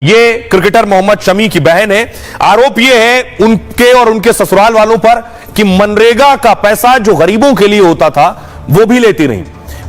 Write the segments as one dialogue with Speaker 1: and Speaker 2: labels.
Speaker 1: ये क्रिकेटर मोहम्मद शमी की बहन है। आरोप ये है उनके और उनके ससुराल वालों पर कि मनरेगा का पैसा जो गरीबों के लिए होता था वो भी लेती नहीं।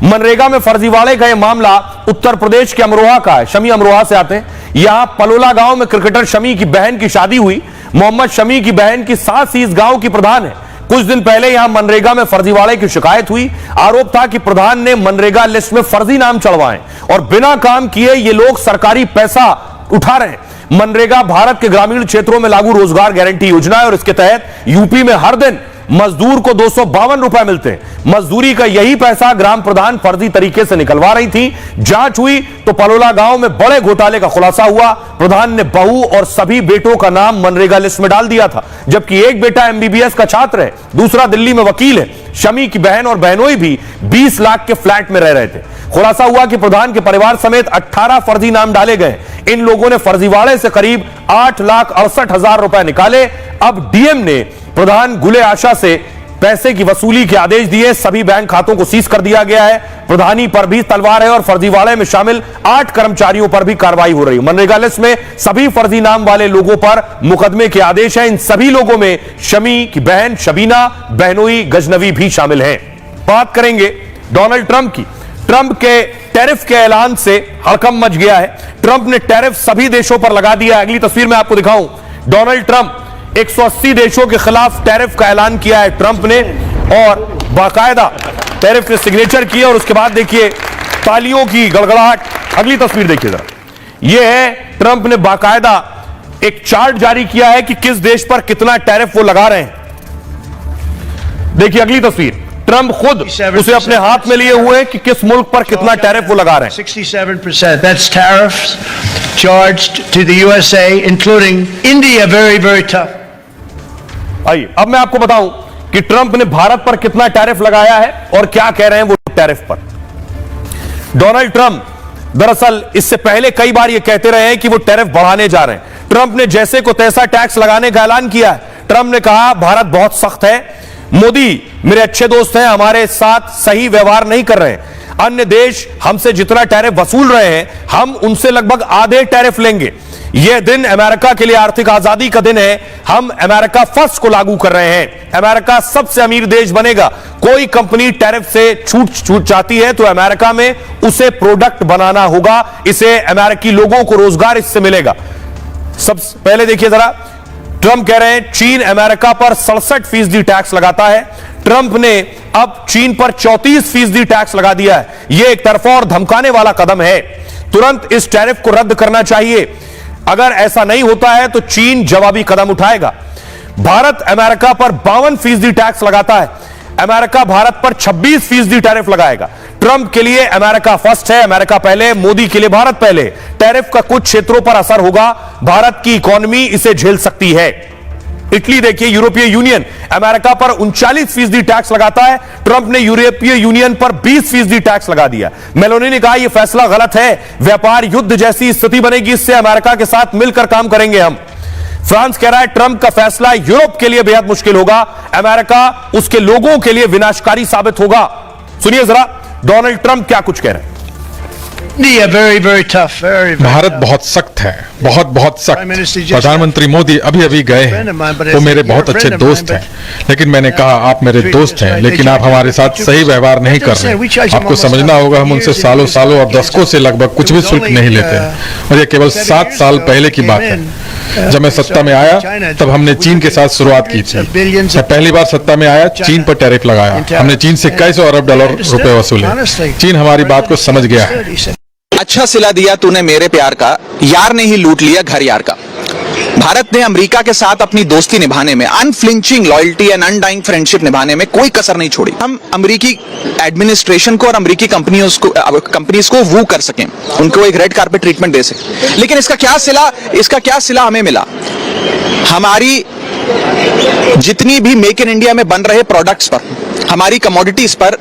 Speaker 1: मनरेगा में फर्जीवाड़े का यह मामला उत्तर प्रदेश के अमरोहा का है। शमी अमरोहा से आते हैं। यहां पलोला गांव में क्रिकेटर शमी की बहन की शादी हुई। मोहम्मद शमी की बहन की सास ही इस गांव की प्रधान है। कुछ दिन पहले यहां मनरेगा में फर्जीवाड़े की शिकायत हुई। आरोप था कि प्रधान ने मनरेगा लिस्ट में फर्जी नाम चढ़वाए और बिना काम किए ये लोग सरकारी पैसा उठा रहे हैं। मनरेगा भारत के ग्रामीण क्षेत्रों में लागू रोजगार गारंटी योजना है और इसके तहत यूपी में हर दिन मजदूर को 252 रुपए मिलते हैं। मजदूरी का यही पैसा ग्राम प्रधान फर्जी तरीके से निकलवा रही थी। जांच हुई तो पलोला गांव में बड़े घोटाले का खुलासा हुआ। प्रधान ने बहू और सभी बेटों का नाम मनरेगा लिस्ट में डाल दिया था, जबकि एक बेटा एमबीबीएस का छात्र है, दूसरा दिल्ली में वकील है। शमी की बहन और बहनोई भी 20 लाख के फ्लैट में रह रहे थे। खुलासा हुआ कि प्रधान के परिवार समेत 18 फर्जी नाम डाले गए। इन लोगों ने फर्जीवाड़े से करीब 8,68,000 रुपए निकाले। अब डीएम ने प्रधान गुले आशा से पैसे की वसूली के आदेश दिए। सभी बैंक खातों को सीज कर दिया गया है। प्रधानी पर भी तलवार है और फर्जीवाड़े में शामिल 8 कर्मचारियों पर भी कार्रवाई हो रही है। मनरेगा लिस्ट में सभी फर्जी नाम वाले लोगों पर मुकदमे के आदेश हैं। इन सभी लोगों में शमी की बहन शबीना, बहनोई गजनवी भी शामिल हैं। बात करेंगे डोनाल्ड ट्रंप की। ट्रंप के टैरिफ के ऐलान से हड़कंप मच गया है। ट्रंप ने टैरिफ सभी देशों पर लगा दिया है। अगली तस्वीर में आपको दिखाऊं। डोनाल्ड ट्रंप 180 देशों के खिलाफ टैरिफ का ऐलान किया है ट्रंप ने और बाकायदा टैरिफ के सिग्नेचर किए और उसके बाद देखिए तालियों की गड़गड़ाहट। अगली तस्वीर देखिए जरा। यह है ट्रंप ने बाकायदा एक चार्ट जारी किया है कि किस देश पर कितना टैरिफ वो लगा रहे हैं। देखिए अगली तस्वीर। ट्रंप खुद उसे अपने हाथ में लिए हुए कि किस मुल्क पर कितना टैरिफ वो लगा रहे हैं।
Speaker 2: 67%. That's tariffs charged to the USA, including India. Very, very tough.
Speaker 1: आइए अब मैं आपको बताऊं कि ट्रंप ने भारत पर कितना टैरिफ लगाया है और क्या कह रहे हैं वो टैरिफ पर। डोनाल्ड ट्रंप दरअसल इससे पहले कई बार ये कहते रहे हैं कि वो टैरिफ बढ़ाने जा रहे हैं। ट्रंप ने जैसे को तैसा टैक्स लगाने का ऐलान किया है। ट्रंप ने कहा भारत बहुत सख्त है, मोदी मेरे अच्छे दोस्त हैं, हमारे साथ सही व्यवहार नहीं कर रहे हैं। अन्य देश हमसे जितना टैरिफ वसूल रहे हैं हम उनसे लगभग आधे टैरिफ लेंगे। यह दिन अमेरिका के लिए आर्थिक आजादी का दिन है। हम अमेरिका फर्स्ट को लागू कर रहे हैं। अमेरिका सबसे अमीर देश बनेगा। कोई कंपनी टैरिफ से छूट चाहती है तो अमेरिका में उसे प्रोडक्ट बनाना होगा। इसे अमेरिकी लोगों को रोजगार इससे मिलेगा। सबसे पहले देखिए जरा, ट्रंप कह रहे हैं चीन अमेरिका पर 67% टैक्स लगाता है। ट्रंप ने अब चीन पर 34% टैक्स लगा दिया है। यह एक तरफा और धमकाने वाला कदम है। तुरंत इस टैरिफ को रद्द करना चाहिए। अगर ऐसा नहीं होता है तो चीन जवाबी कदम उठाएगा। भारत अमेरिका पर 52% टैक्स लगाता है। अमेरिका भारत पर 26% टैरिफ लगाएगा। ट्रंप के लिए अमेरिका फर्स्ट है, अमेरिका पहले, मोदी के लिए भारत पहले। टैरिफ का कुछ क्षेत्रों पर असर होगा। भारत की इकोनॉमी इसे झेल सकती है। इटली देखिए, यूरोपीय यूनियन अमेरिका पर 39% टैक्स लगाता है। ट्रंप ने यूरोपीय यूनियन पर 20% टैक्स लगा दिया। मेलोनी ने कहा यह फैसला गलत है। व्यापार युद्ध जैसी स्थिति बनेगी, इससे अमेरिका के साथ मिलकर काम करेंगे हम। फ्रांस कह रहा है ट्रंप का फैसला यूरोप के लिए बेहद मुश्किल होगा। अमेरिका उसके लोगों के लिए विनाशकारी साबित होगा। सुनिए जरा डोनाल्ड ट्रंप क्या कुछ कह रहे हैं।
Speaker 2: Very, very tough. Very, very
Speaker 3: Bharat
Speaker 2: tough.
Speaker 3: बहुत सख्त है, बहुत सख्त।
Speaker 2: Prime Minister just
Speaker 3: प्रधानमंत्री मोदी अभी गए हैं। वो मेरे बहुत अच्छे दोस्त हैं, लेकिन मैंने कहा आप मेरे दोस्त हैं, लेकिन आप हमारे साथ सही व्यवहार नहीं कर रहे। आपको समझना होगा हम उनसे सालों और दशकों से लगभग कुछ भी शुल्क नहीं लेते हैं। और ये केवल 7 साल पहले की बात है। जब मैं सत्ता में आया तब हमने चीन के साथ शुरुआत की थी। मैं पहली बार सत्ता में आया, चीन पर टैरिफ लगाया। हमने चीन से कई सौ अरब डॉलर रुपए वसूले। चीन हमारी बात को समझ गया है।
Speaker 4: अच्छा सिला दिया तूने मेरे प्यार का, यार ने ही लूट लिया घर यार का। भारत ने अमेरिका के साथ अपनी दोस्ती निभाने में, unflinching loyalty and undying friendship निभाने में कोई कसर नहीं छोड़ी। हम अमेरिकी एडमिनिस्ट्रेशन को और अमेरिकी कंपनीज को वो कर सकें, उनको एक रेड कार्पेट ट्रीटमेंट दे सकें। लेकिन इसका क्या सिला हमें मिला? हमारी जितनी भी मेक इन इंडिया में बन रहे प्रोडक्ट्स पर, हमारी कमोडिटीज पर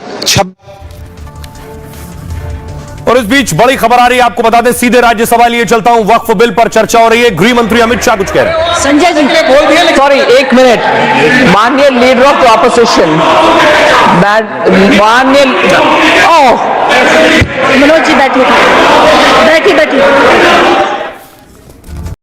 Speaker 1: और इस बीच बड़ी खबर आ रही है, आपको बता दें, सीधे राज्यसभा लिए चलता हूं। वक्फ बिल पर चर्चा हो रही है। गृह मंत्री अमित शाह कुछ कह रहे हैं।
Speaker 5: संजय जी बोल दिया, सॉरी एक मिनट। माननीय लीडर ऑफ द ऑपोजिशन, माननीय मनोज जी बैठिए।